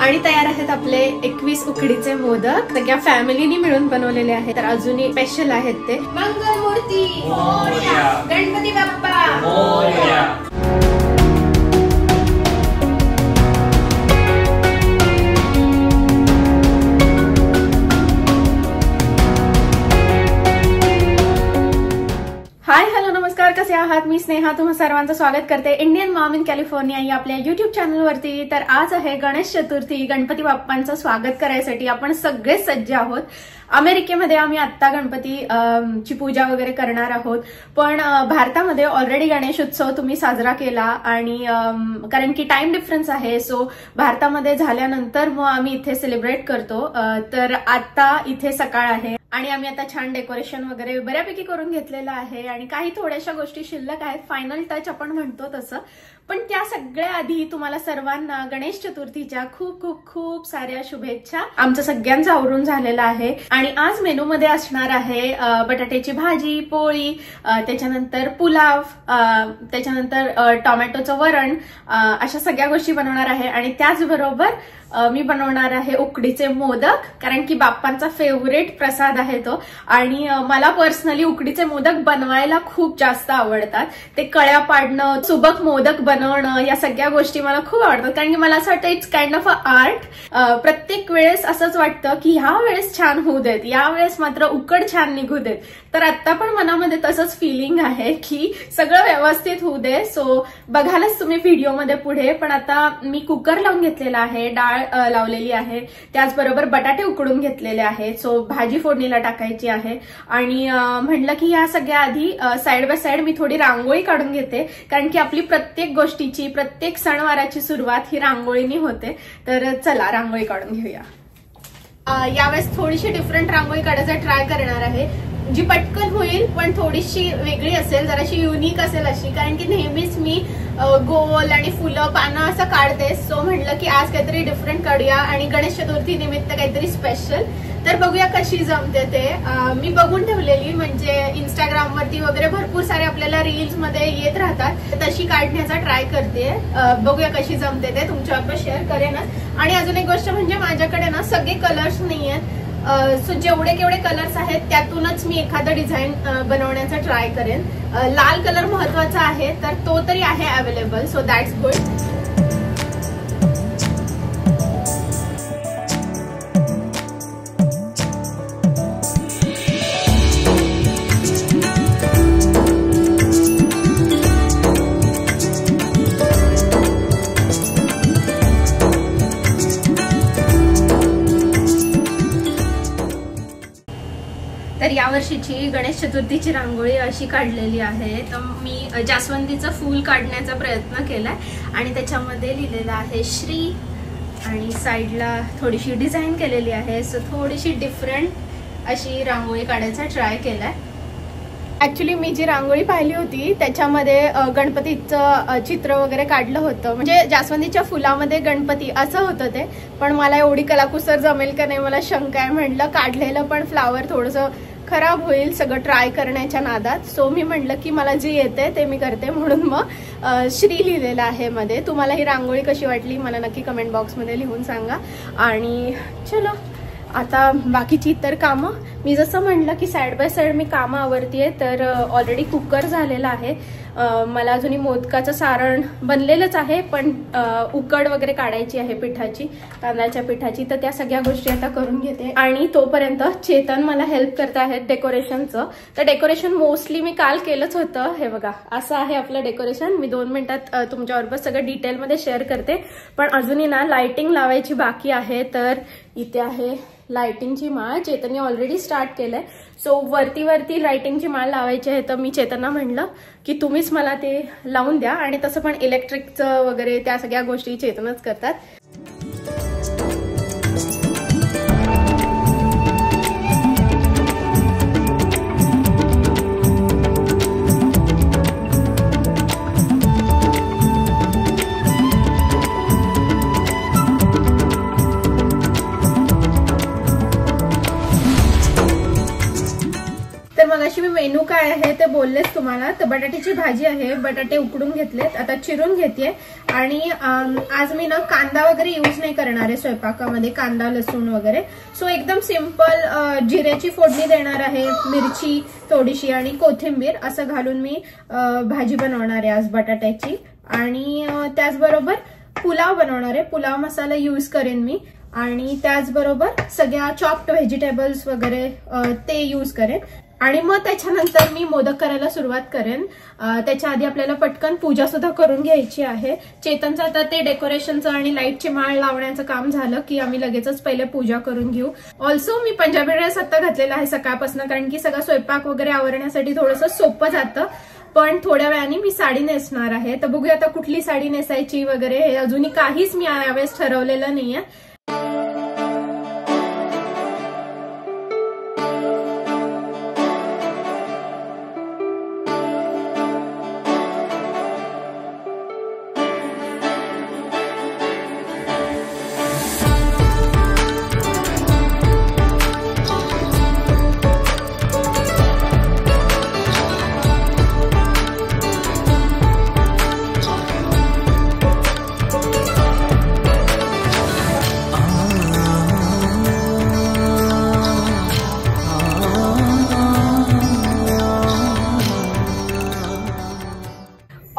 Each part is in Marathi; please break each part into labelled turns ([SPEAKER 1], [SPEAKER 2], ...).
[SPEAKER 1] आणि तयार आहेत आपले 21 उकडीचे मोदक, सगळ्या फॅमिलीनी मिळून बनवलेले आहेत. तर अजूनही स्पेशल आहेत ते. मंगलमूर्ती मोरया, गणपती बाप्पा मोरया. हाय हॅलो नमस्कार, कसे आहात? मी स्नेहा तुम्हा सर्वांचं स्वागत करते इंडियन मॉम इन कॅलिफोर्निया या आपल्या युट्यूब चॅनलवरती. तर आज आहे गणेश चतुर्थी. गणपती बाप्पांचं स्वागत करायसाठी आपण सगळे सज्ज आहोत. अमेरिकेमध्ये आम्ही आता गणपती ची पूजा वगैरे करणार आहोत, पण भारतामध्ये ऑलरेडी गणेश उत्सव तुम्ही साजरा केला आणि कारण की टाइम डिफरन्स आहे, सो भारतामध्ये झाल्यानंतर मग आम्ही इथे सेलिब्रेट करतो. तर आता इथे सकाळ आहे आणि आम्ही आता छान डेकोरेशन वगैरे बऱ्यापैकी करून घेतलेलं आहे आणि काही थोड्याशा गोष्टी शिल्लक आहेत. फायनल टच आपण म्हणतो तसं. पण त्या सगळ्या आधी तुम्हाला सर्वांना गणेश चतुर्थीच्या खूप खूप खूप साऱ्या शुभेच्छा. आमचं सगळ्यांचं आवरून झालेलं आहे आणि आज मेनूमध्ये असणार आहे बटाट्याची भाजी, पोळी, त्याच्यानंतर पुलाव, त्याच्यानंतर टोमॅटोचं वरण, अशा सगळ्या गोष्टी बनवणार आहे. आणि त्याचबरोबर मी बनवणार आहे उकडीचे मोदक, कारण की बाप्पांचा फेवरेट प्रसाद आहे तो. आणि मला पर्सनली उकडीचे मोदक बनवायला खूप जास्त आवडतात. ते कळ्या पाडणं, सुबक मोदक बनवणं, या सगळ्या गोष्टी मला खूप आवडतात, कारण की मला असं वाटतं it's kind of a art. प्रत्येक वेळेस असंच वाटतं की ह्या वेळेस छान होऊ देत, या वेळेस मात्र उकड छान निघू देत. तर आता पण मनामध्ये तसंच फिलिंग आहे की सगळं व्यवस्थित होऊ दे. सो बघालच तुम्ही व्हिडिओमध्ये पुढे. पण आता मी कुकर लावून घेतलेला आहे, डाळ लावलेली आहे, त्याचबरोबर बटाटे उकडून घेतलेले आहेत. सो भाजी फोडणीला टाकायची आहे. आणि म्हणलं की या सगळ्या आधी साइड बाय साइड मी थोडी रांगोळी काढून घेते, कारण की आपली प्रत्येक गोष्टीची, प्रत्येक सणवाराची सुरुवात ही रांगोळीनी होते. तर चला रांगोळी काढून घेऊया. यावेळेस थोडीशी डिफरंट रांगोळी काढायचा ट्राय करणार आहे, जी पटकन होईल पण थोडीशी वेगळी असेल, जराशी युनिक असेल अशी, कारण की नेहमीच मी गोल आणि फुलं पानं असं काढते. सो म्हटलं की आज काहीतरी डिफरंट काढूया आणि गणेश चतुर्थी निमित्त काहीतरी स्पेशल. तर बघूया कशी जमते ते. मी बघून ठेवलेली, म्हणजे इंस्टाग्रामवरती वगैरे भरपूर सारे आपल्याला रील्स मध्ये येत राहतात, तशी काढण्याचा ट्राय करते. बघूया कशी जमते ते, तुमच्याबरोबर शेअर करेनच. आणि अजून एक गोष्ट म्हणजे माझ्याकडे ना सगळे कलर्स नाही आहेत, सो जेवढे केवढे कलर्स आहेत त्यातूनच मी एखादं डिझाईन बनवण्याचा ट्राय करेन. लाल कलर महत्वाचा आहे, तर तो तरी आहे अवेलेबल, सो दॅट्स गुड. तर यावर्षीची गणेश चतुर्थीची रांगोळी अशी काढलेली आहे. तर मी जास्वंदीचं फूल काढण्याचा प्रयत्न केलाय आणि त्याच्यामध्ये लिहिलेलं आहे श्री, आणि साईडला थोडीशी डिझाईन केलेली आहे. सो थोडीशी डिफरंट अशी रांगोळी काढायचा ट्राय केलाय. ऍक्च्युली मी जी रांगोळी पाहिली होती त्याच्यामध्ये गणपतीचं चित्र वगैरे काढलं होतं, म्हणजे जास्वंदीच्या फुलामध्ये गणपती असं होतं ते. पण मला एवढी कलाकुसर जमेल का नाही मला शंका आहे. म्हटलं काढलेलं पण फ्लावर थोडंसं खराब होईल सगळं ट्राय करण्याच्या नादात. सो मी म्हटलं की मला जे येते ते मी करते, म्हणून मग श्री लिहिलेलं आहे मध्ये. तुम्हाला ही रांगोळी कशी वाटली मला नक्की कमेंट बॉक्समध्ये लिहून सांगा. आणि चलो आता बाकीची इतर कामं, मी जसं म्हणलं की साइड बाय साइड मी कामं आवरतीये. तर ऑलरेडी कुकर झालेला आहे. मला अजूनही मोदकाचं सारण बनलेलंच आहे, पण उकड वगैरे काढायची आहे पिठाची, तांदळाच्या पिठाची. तर त्या सगळ्या गोष्टी आता करून घेते. आणि तोपर्यंत चेतन मला हेल्प करत आहेत डेकोरेशनचं. तर डेकोरेशन मोस्टली मी काल केलंच होतं. हे बघा असं आहे आपलं डेकोरेशन. मी 2 मिनिटात तुमच्याबरोबर सगळं डिटेलमध्ये शेअर करते. पण अजूनही ना लाइटिंग लावायची बाकी आहे. तर इथे आहे लाइटिंगची माळ, चेतनने ऑलरेडी स्टार्ट केलंय. सो वरती लाइटिंगची माळ लावायची आहे. तर मी चेतनना म्हणलं की तुम्हीच मला ते लावून द्या. आणि तसं पण इलेक्ट्रिकचं वगैरे त्या सगळ्या गोष्टी चेतनच करतात. मगाशी मी मेनू काय आहे ते बोललेच तुम्हाला. तर बटाट्याची भाजी आहे, बटाटे उकडून घेतलेत, आता चिरून घेते. आणि आज मी ना कांदा वगैरे यूज नाही करणार आहे स्वयंपाकामध्ये, कांदा लसूण वगैरे. सो एकदम सिंपल जिऱ्याची फोडणी देणार आहे, मिरची थोडीशी आणि कोथिंबीर असं घालून मी भाजी बनवणार आहे आज बटाट्याची. आणि त्याचबरोबर पुलाव बनवणार आहे, पुलाव मसाला यूज करेन मी. आणि त्याचबरोबर सगळ्या चॉप्ड व्हेजिटेबल्स वगैरे ते यूज करेन. आणि मग त्याच्यानंतर मी मोदक करायला सुरुवात करेन. त्याच्या आधी आपल्याला पटकन पूजा सुद्धा करून घ्यायची आहे. चेतनचं आता ते डेकोरेशनचं आणि लाईटची माळ लावण्याचं काम झालं की आम्ही लगेचच पहिले पूजा करून घेऊ. ऑल्सो मी पंजाबी ड्रेस आता घातलेला आहे सकाळपासून, कारण की सगळं स्वयंपाक वगैरे आवरण्यासाठी थोडंसं सोपं जातं. पण थोड्या वेळाने मी साडी नेसणार आहे, तर बघूया आता कुठली साडी नेसायची वगैरे हे अजूनही काहीच मी यावेळेस ठरवलेलं नाहीये.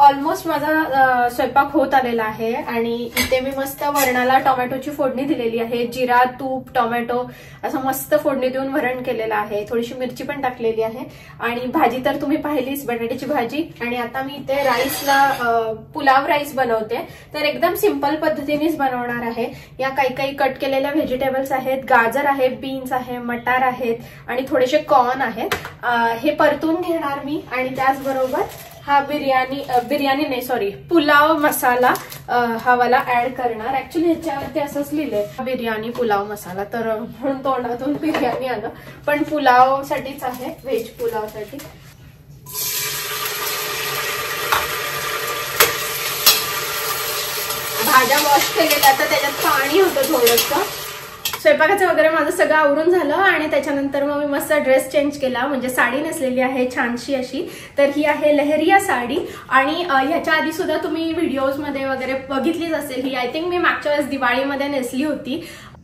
[SPEAKER 1] ऑलमोस्ट माझा स्वयंपाक होत आलेला आहे. आणि इथे मी मस्त वरणाला टोमॅटोची फोडणी दिलेली आहे, जिरा तूप टोमॅटो असं मस्त फोडणी देऊन वरण केलेलं आहे, थोडीशी मिरची पण टाकलेली आहे. आणि भाजी तर तुम्ही पाहिलीच, बटाट्याची भाजी. आणि आता मी इथे राईसला पुलाव राईस बनवते, तर एकदम सिंपल पद्धतीनेच बनवणार आहे. या काही काही कट केलेल्या व्हेजिटेबल्स आहेत, गाजर आहे, बीन्स आहे, मटार आहेत आणि थोडेसे कॉर्न आहेत. हे परतून घेणार मी. आणि त्याचबरोबर हा बिर्याणी नाही सॉरी पुलाव मसाला हा वाला ऍड करणार. ऍक्च्युली ह्याच्यावरती असंच लिहिलंय बिर्याणी पुलाव मसाला, तर म्हणून तोंडातून बिर्याणी आलं, पण पुलाव साठीच आहे, व्हेज पुलाव साठी. भाज्या वॉश केलेल्या, तर त्याच्यात पाणी होतं थोडंसं. स्वयंपाकाचं वगैरे माझं सगळं आवरून झालं आणि त्याच्यानंतर मग मी मस्त ड्रेस चेंज केला, म्हणजे साडी नेसलेली आहे छानशी अशी. तर ही आहे लहरिया साडी. आणि ह्याच्या आधी सुद्धा तुम्ही व्हिडिओजमध्ये वगैरे बघितलीच असेल ही. आय थिंक मी मागच्या वेळेस दिवाळीमध्ये नेसली होती.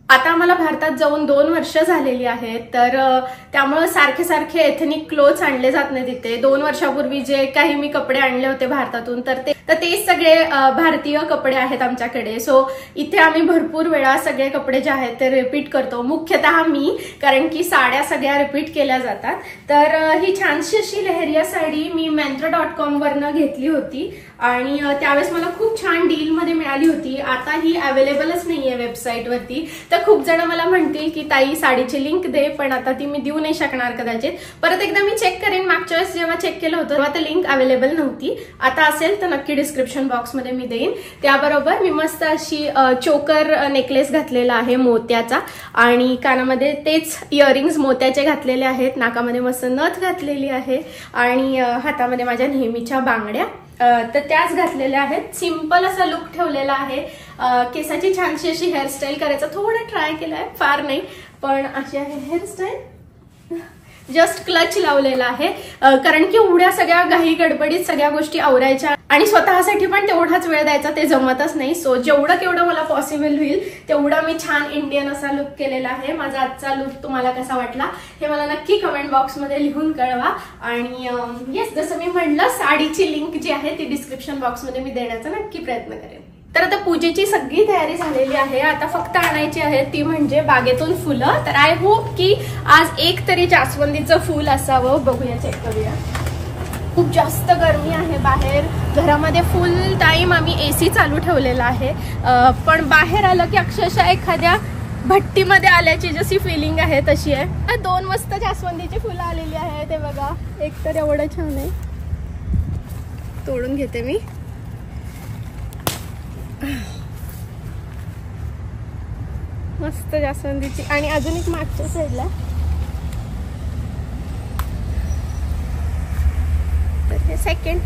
[SPEAKER 1] आता मला भारतात जाऊन 2 वर्ष झालेली आहेत, तर त्यामुळे सारखे सारखे एथनिक क्लोथ्स आणले जात नाही तिथे. 2 वर्षापूर्वी जे काही मी कपडे आणले होते भारतातून, तर तेच सगळे भारतीय कपडे आहेत आमच्याकडे. सो इथे आम्ही भरपूर वेळा सगळे कपडे जे आहेत ते रिपीट करतो, मुख्यतः मी, कारण की साड्या सगळ्या रिपीट केल्या जातात. तर ही छानशी अशी लहरिया साडी मी Myntra.com वरनं घेतली होती आणि त्यावेळेस मला खूप छान डील मध्ये मिळाली होती. आता ही अवेलेबलच नाहीये वेबसाईटवरती. तर खूप जण मला म्हणतील की ताई साडीची लिंक दे, पण आता ती मी देऊ नाही शकणार कदाचित. परत एकदा मी चेक करेन. मागच्या वेळेस जेव्हा चेक केलं होतं तेव्हा लिंक अवेलेबल नव्हती. आता असेल तर नक्की डिस्क्रिप्शन बॉक्समध्ये मी देईन. त्याबरोबर मी मस्त अशी चोकर नेकलेस घातलेला आहे मोत्याचा आणि कानामध्ये तेच इयरिंग्स मोत्याचे घातलेले आहेत, नाकामध्ये मस्त नथ घातलेली आहे आणि हातामध्ये माझ्या नेहमीच्या बांगड्या तर त्याच घातलेल्या आहेत. सिंपल असा लुक ठेवलेला आहे. केसाची छानशी अशी हेअरस्टाईल करायचं थोडं ट्राय केलंय, फार नाही, पण अशी आहे हेअरस्टाईल. जस्ट क्लच लावलेला आहे, कारण की एवढ्या सगळ्या घाई गडबडीत सगळ्या गोष्टी आवरायच्या आणि स्वतःसाठी पण तेवढाच वेळ द्यायचा ते जमतच नाही. सो जेवढं केवढं मला पॉसिबल होईल तेवढं मी छान इंडियन असा लुक केलेला आहे. माझा आजचा लुक तुम्हाला कसा वाटला हे मला नक्की कमेंट बॉक्समध्ये लिहून कळवा. आणि येस, जसं मी म्हणलं, साडीची लिंक जी आहे ती डिस्क्रिप्शन बॉक्समध्ये मी देण्याचा नक्की प्रयत्न करेन. तर आता पूजेची सगळी तयारी झालेली आहे. आता फक्त आणायची आहे ती म्हणजे बागेतून फुलं. तर आय होप की आज एक तरी जास्वंदीचं फुल असावं. बघूया, चेक करूया. खूप जास्त गरमी आहे बाहेर. घरामध्ये फुल टाइम आम्ही AC चालू ठेवलेला आहे, पण बाहेर आलं की अक्षरशः एखाद्या भट्टीमध्ये आल्याची जशी फिलिंग आहे तशी आहे. 2 मस्त जास्वंदीची फुलं आलेली आहेत. ते बघा, एक तर एवढं छान आहे, तोडून घेते मी. मस्त जास्वंदीची. आणि अजून एक मागच्या साईडला, तर हे सेकंड.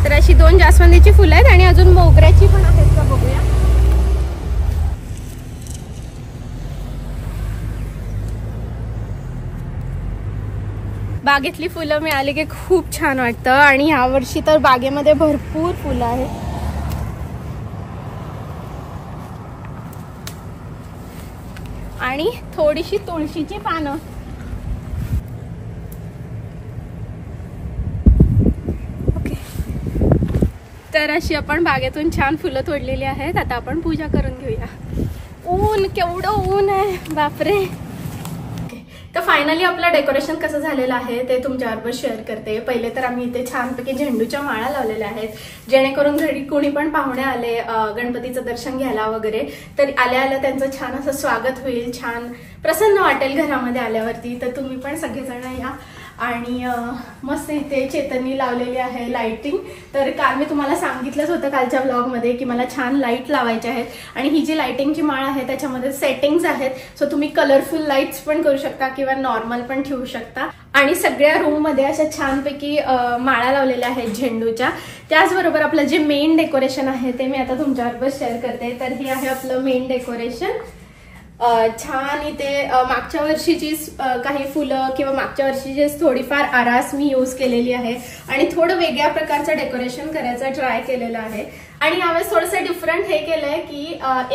[SPEAKER 1] तर अशी 2 जास्वंदीची फुलं आहेत आणि अजून मोगऱ्याची पण आहेत का बघूया. बागेतली फुलं मिळाली की खूप छान वाटतं. आणि ह्या वर्षी तर बागेमध्ये भरपूर फुलं आहेत. आणि थोडीशी तुळशीची पानं. ओके, तर अशी आपण बागेतून छान फुलं तोडलेली आहेत. आता आपण पूजा करून घेऊया. ऊन, केवढं ऊन आहे बापरे. तर फायनली आपलं डेकोरेशन कसं झालेलं आहे ते तुमच्याबरोबर शेअर करते. पहिले तर आम्ही इथे छानपैकी झेंडूच्या माळा लावलेल्या आहेत, जेणेकरून घरी कोणी पण पाहुणे आले गणपतीचं दर्शन घ्यायला वगैरे तर आल्या आल्या त्यांचं छान असं स्वागत होईल, छान प्रसन्न वाटेल घरामध्ये आल्यावरती. तर तुम्ही पण सगळेजण या. आणि मस्त इथे चेतनी लावलेली आहे लाइटिंग. तर काल मी तुम्हाला सांगितलंच होतं कालच्या ब्लॉगमध्ये की मला छान लाईट लावायचे आहेत. आणि ही जी लाइटिंगची माळ आहे त्याच्यामध्ये सेटिंग्स आहेत, सो तुम्ही कलरफुल लाईट्स पण करू शकता किंवा नॉर्मल पण ठेवू शकता. आणि सगळ्या रूम मध्ये अशा छानपैकी माळा लावलेल्या आहेत झेंडूच्या. त्याचबरोबर आपलं जे मेन डेकोरेशन आहे ते मी आता तुमच्याबरोबर शेअर करते. तर हे आहे आपलं मेन डेकोरेशन. छान इथे मागच्या वर्षीची काही फुलं किंवा मागच्या वर्षीची थोडीफार आरास मी यूज केलेली आहे आणि थोडं वेगळ्या प्रकारचं डेकोरेशन करायचं ट्राय केलेलं आहे. आणि यावेळेस थोडंसं डिफरंट हे केलंय की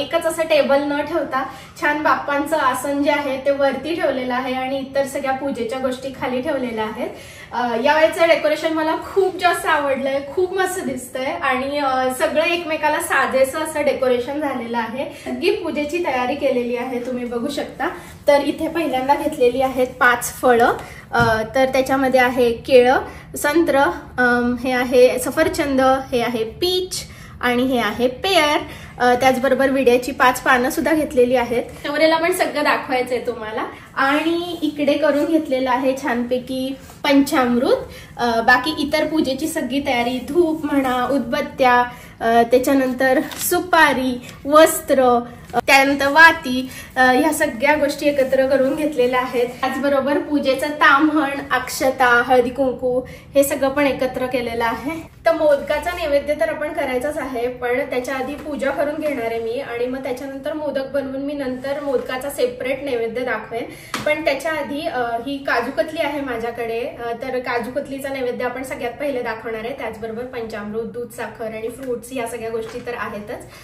[SPEAKER 1] एकच असं टेबल न ठेवता छान बाप्पांचं आसन जे आहे ते वरती ठेवलेलं आहे आणि इतर सगळ्या पूजेच्या गोष्टी खाली ठेवलेल्या आहेत. यावेळेचं डेकोरेशन मला खूप जास्त आवडलंय, खूप मस्त दिसतंय आणि सगळं एकमेकाला साजेसं असं डेकोरेशन झालेलं आहे. सगळी पूजेची तयारी केलेली आहे, तुम्ही बघू शकता. तर इथे पहिल्यांदा घेतलेली आहेत 5 फळं. तर त्याच्यामध्ये आहे केळं, संत्र, हे आहे सफरचंद, हे आहे पीच आणि हे आहे पेयर. त्याचबरोबर विड्याची 5 पानं सुद्धा घेतलेली आहेत. नवरेला पण सगळं दाखवायचंय तुम्हाला. आणि इकडे करून घेतलेलं आहे छानपैकी पंचामृत. बाकी इतर पूजेची सगळी तयारी, धूप म्हणा, उदबत्त्या, त्याच्यानंतर सुपारी, वस्त्र, त्यानंतर वाती, ह्या सगळ्या गोष्टी एकत्र करून घेतलेल्या आहेत. त्याचबरोबर पूजेचं ताम्हण, अक्षता, हळदी कुंकू हे सगळं पण एकत्र केलेलं आहे. तर मोदकाचा नैवेद्य तर आपण करायचाच आहे, पण त्याच्या आधी पूजा करून घेणार आहे मी आणि मग त्याच्यानंतर मोदक बनवून मी नंतर मोदकाचा सेपरेट नैवेद्य दाखवेन. पण त्याच्या आधी ही काजू कतली आहे माझ्याकडे. तर काजू कतलीचा नैवेद्य आपण सगळ्यात पहिले दाखवणार आहे. त्याचबरोबर पंचामृत, दूध, साखर आणि फ्रुट्स या सगळ्या गोष्टी तर आहेतच.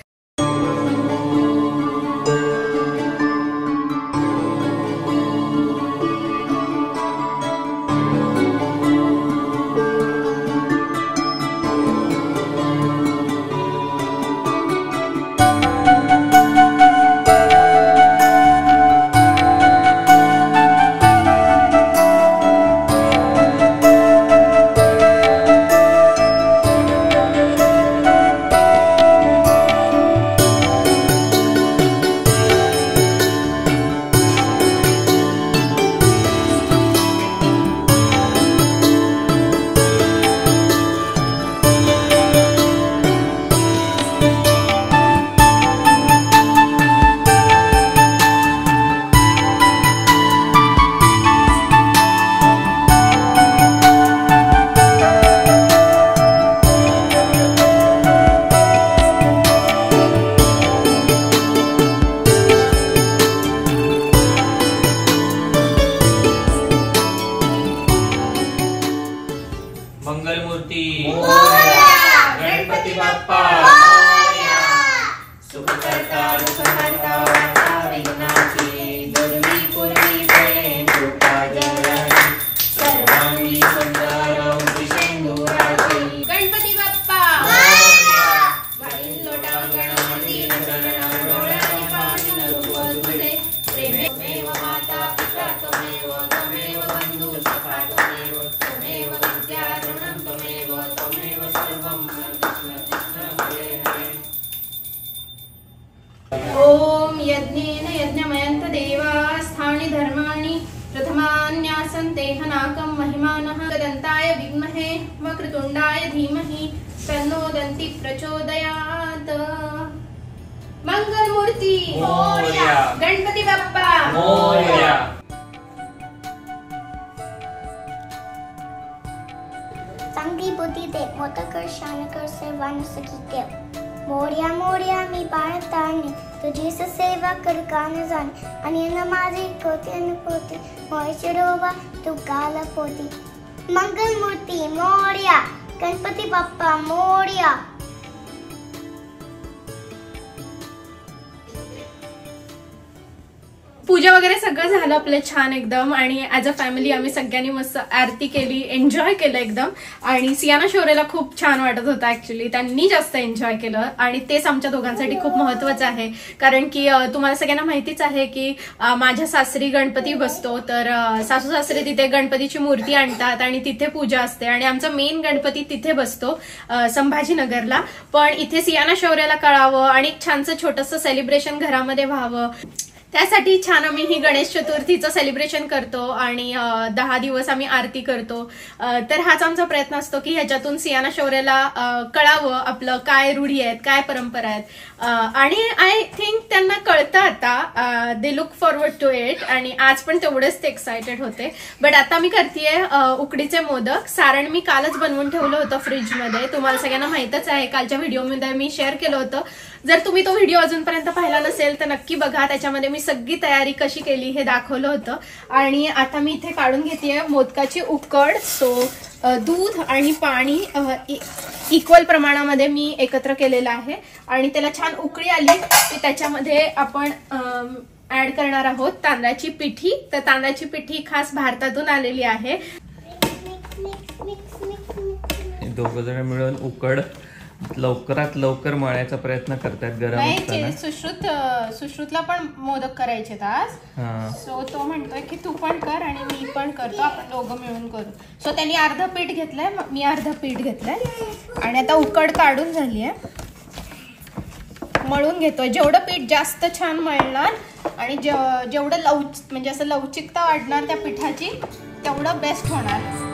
[SPEAKER 2] मंगलमूर्ती गणपती बाप्पा सुखकर्ता दुःखहर्ता विघ्नाची दुर्वी पूर्वी प्रेम कृपा जय सर्वांगी सुंदर शेंदुराची
[SPEAKER 1] गणपती बाप्पा प्रेमेव माता पिता त्वमेव त्वमेव बंधू सखा त्वमेव त्वमेव विद्या ऋणं त्वमेव त्वमेव सर्वं कृष्ण हरे हरे. ओम यज्ञेन यज्ञमयन्त देवा स्थानि धर्माणि प्रथमान्यासन्ते हनाकं महिमानः दन्ताय विद्महे वक्रतुण्डाय धीमहि तन्नो दन्ति प्रचोदयात्. मंगलमूर्ती मोरया, गणपती बाप्पा मोरया.
[SPEAKER 3] चांगली बुद्धी दे, मोदक कर, शान कर, सर्वांना सुखी ठेव. मोरया मोरया मी बाळताने तुझी सेवा कर कान जाणे आणि माझी कोती पोती मोयचे रोबा तू काला पोती. मंगलमूर्ती मोरया, गणपती बाप्पा मोरया.
[SPEAKER 1] पूजा वगैरे सगळं झालं आपलं छान एकदम आणि ऍज अ फॅमिली आम्ही सगळ्यांनी मस्त आरती केली, एन्जॉय केलं एकदम. आणि सियाना शौर्यला खूप छान वाटत होतं ऍक्च्युली, त्यांनी जास्त एन्जॉय केलं आणि तेच आमच्या दोघांसाठी खूप महत्वाचं आहे. कारण की तुम्हाला सगळ्यांना माहितीच आहे की माझ्या सासरी गणपती बसतो, तर सासू सासरे तिथे गणपतीची मूर्ती आणतात आणि तिथे पूजा असते आणि आमचा मेन गणपती तिथे बसतो संभाजीनगरला. पण इथे सियाना शौर्यला कळावं आणि एक छानसं छोटंसं सेलिब्रेशन घरामध्ये व्हावं, त्यासाठी छान आम्ही ही गणेश चतुर्थीचं सेलिब्रेशन करतो आणि 10 दिवस आम्ही आरती करतो. तर हाच आमचा प्रयत्न असतो की ह्याच्यातून सियाना शौर्यला कळावं आपलं काय रूढी आहेत, काय परंपरा आहेत. आणि आय थिंक त्यांना कळतं आता, they look forward to it. आणि आज पण तेवढेच ते एक्सायटेड होते. बट आता मी करतेय उकडीचे मोदक. सारण मी कालच बनवून ठेवलं होतं फ्रीजमध्ये, तुम्हाला सगळ्यांना माहितच आहे, कालच्या व्हिडिओमध्ये मी शेअर केलं होतं. जर तुम्ही तो व्हिडिओ अजूनपर्यंत पाहिला नसेल तर नक्की बघा, त्याच्यामध्ये मी सगळी तयारी कशी केली हे दाखवलं होतं. आणि आता मी इथे काढून घेतेय मोदकाची उकड. सो दूध आणि पाणी इक्वल प्रमाणामध्ये मी एकत्र केलेलं आहे आणि त्याला छान उकळी आली की त्याच्यामध्ये आपण ऍड करणार आहोत तांदळाची पिठी. तर तांदळाची पिठी खास भारतातून आलेली आहे.
[SPEAKER 2] दोघं जण मिळून उकड लवकरात लवकर मळायचा प्रयत्न करतात गरम असताना.
[SPEAKER 1] सुश्रुतला पण मोदक करायचे आज, सो तो म्हणतोय की तू पण कर आणि मी पण करतो, आपण दोघं मिळून करू. सो त्यांनी अर्ध पीठ घेतलंय, मी अर्ध पीठ घेतलंय आणि आता उकड काढून झाली आहे. मळून घेतोय. जेवढं पीठ जास्त छान मळणार आणि जेवढं म्हणजे असं लवचिकता वाढणार त्या पिठाची तेवढं बेस्ट होणार.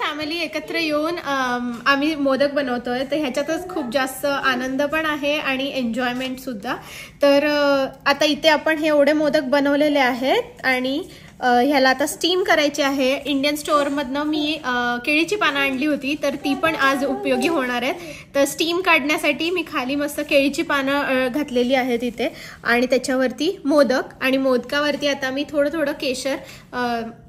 [SPEAKER 1] फॅमिली एकत्र येऊन आम्ही मोदक बनवतोय, तर ह्याच्यातच खूप जास्त आनंद पण आहे आणि एन्जॉयमेंट सुद्धा. तर आता इथे आपण हे एवढे मोदक बनवलेले आहेत आणि ह्याला आता स्टीम करायची आहे. इंडियन स्टोअरमधनं मी केळीची पानं आणली होती, तर ती पण आज उपयोगी होणार आहेत. तर स्टीम काढण्यासाठी मी खाली मस्त केळीची पानं घातलेली आहेत इथे आणि त्याच्यावरती मोदक आणि मोदकावरती आता मी थोडं थोडं केशर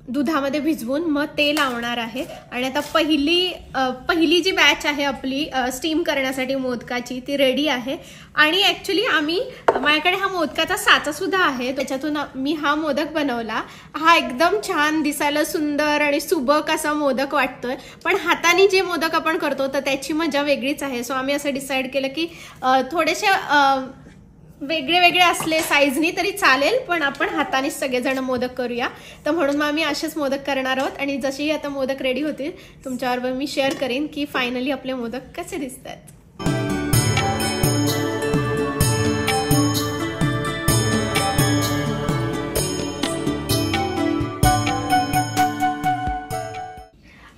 [SPEAKER 1] दुधामध्ये भिजवून मग ते लावणार आहे. आणि आता पहिली जी बॅच आहे आपली स्टीम करण्यासाठी मोदकाची ती रेडी आहे. आणि ऍक्च्युली माझ्याकडे हा मोदकाचा साचा सुद्धा आहे, त्याच्यातून मी हा मोदक बनवला. हा एकदम छान दिसायला सुंदर आणि सुबक असा मोदक वाटतोय, पण हाताने जे मोदक आपण करतो तर त्याची मजा वेगळीच आहे. सो आम्ही असं डिसाईड केलं की थोडेसे वेगळे वेगळे असले साईजनी तरी चालेल, पण आपण हातानेच सगळेजण मोदक करूया. तर म्हणून मग आम्ही असेच मोदक करणार आहोत आणि जशी आता मोदक रेडी होतील तुमच्याबरोबर मी शेअर करेन की फायनली आपले मोदक कसे दिसतात.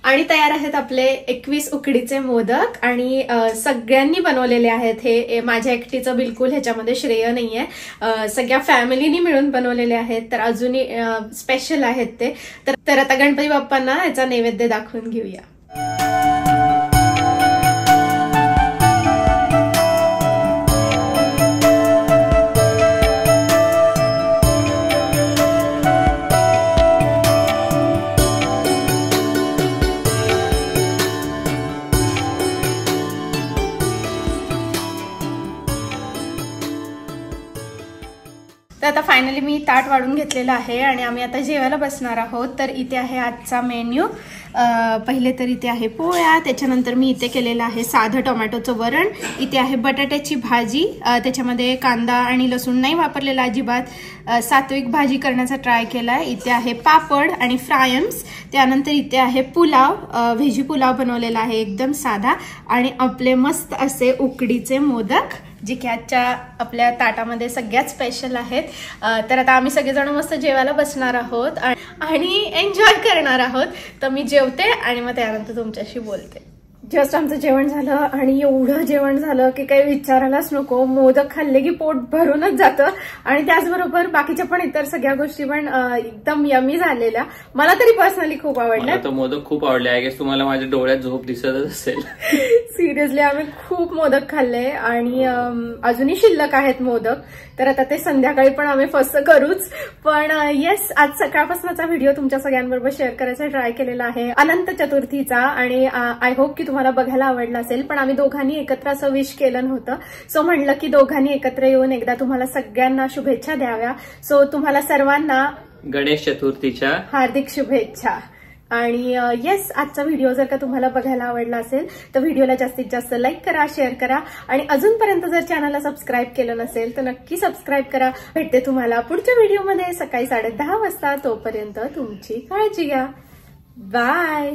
[SPEAKER 1] आणि तयार आहेत आपले 21 उकडीचे मोदक आणि सगळ्यांनी बनवलेले आहेत. हे माझ्या एकटीचं बिलकुल ह्याच्यामध्ये श्रेय नाहीये, सगळ्या फॅमिलीनी मिळून बनवलेले आहेत. तर अजूनही स्पेशल आहेत ते. तर आता गणपती बाप्पांना ह्याचा नैवेद्य दाखवून घेऊया. तर आता फायनली मी ताट वाढून घेतलेलं आहे आणि आम्ही आता जेवायला बसणार आहोत. तर इथे आहे आजचा मेन्यू. पहिले तर इथे आहे पोळ्या, त्याच्यानंतर मी इथे केलेलं आहे साधं टोमॅटोचं वरण. इथे आहे बटाट्याची भाजी, त्याच्यामध्ये कांदा आणि लसूण नाही वापरलेला अजिबात. सात्विक भाजी करण्याचा ट्राय केला. इथे आहे पापड आणि फ्रायम्स. त्यानंतर इथे आहे पुलाव, व्हेजी पुलाव बनवलेला आहे एकदम साधा. आणि आपले मस्त असे उकडीचे मोदक जे की आजच्या आपल्या ताटामध्ये सगळ्यात स्पेशल आहेत. तर आता आम्ही सगळेजण मस्त जेवायला बसणार आहोत आणि एन्जॉय करणार आहोत. तर मी जेवते आणि मग त्यानंतर तुमच्याशी बोलते. जस्ट आमचं जेवण झालं आणि एवढं जेवण झालं की काही विचारायलाच नको. मोदक खाल्ले की पोट भरूनच जातं आणि त्याचबरोबर बाकीच्या पण इतर सगळ्या गोष्टी पण एकदम यमी झालेल्या. मला तरी पर्सनली खूप आवडल्या.
[SPEAKER 2] तो मोदक खूप आवडले. आय गेस तुम्हाला माझ्या डोळ्यात झोप दिसतच असेल.
[SPEAKER 1] सिरियसली आम्ही खूप मोदक खाल्ले आणि अजूनही शिल्लक आहेत मोदक. तर आता ते संध्याकाळी पण आम्ही फस्त करूच. पण येस, आज सकाळपासूनचा व्हिडिओ तुमच्या सगळ्यांबरोबर शेअर करायचा ट्राय केलेला आहे अनंत चतुर्थीचा आणि आय होप की तुम्हाला बघायला आवडला असेल. पण आम्ही दोघांनी एकत्र असं विश केलं नव्हतं. सो म्हणलं की दोघांनी एकत्र येऊन एकदा तुम्हाला सगळ्यांना शुभेच्छा द्याव्या. सो तुम्हाला सर्वांना
[SPEAKER 2] गणेश चतुर्थीच्या
[SPEAKER 1] हार्दिक शुभेच्छा. आणि येस, आजचा व्हिडिओ जर का तुम्हाला बघायला आवडला असेल तर व्हिडिओला जास्तीत जास्त लाईक करा, शेअर करा आणि अजूनपर्यंत जर चॅनलला सबस्क्राईब केलं नसेल तर नक्की सबस्क्राईब करा. भेटते तुम्हाला पुढच्या व्हिडिओमध्ये सकाळी 10:30 वाजता. तोपर्यंत तुमची काळजी घ्या. बाय.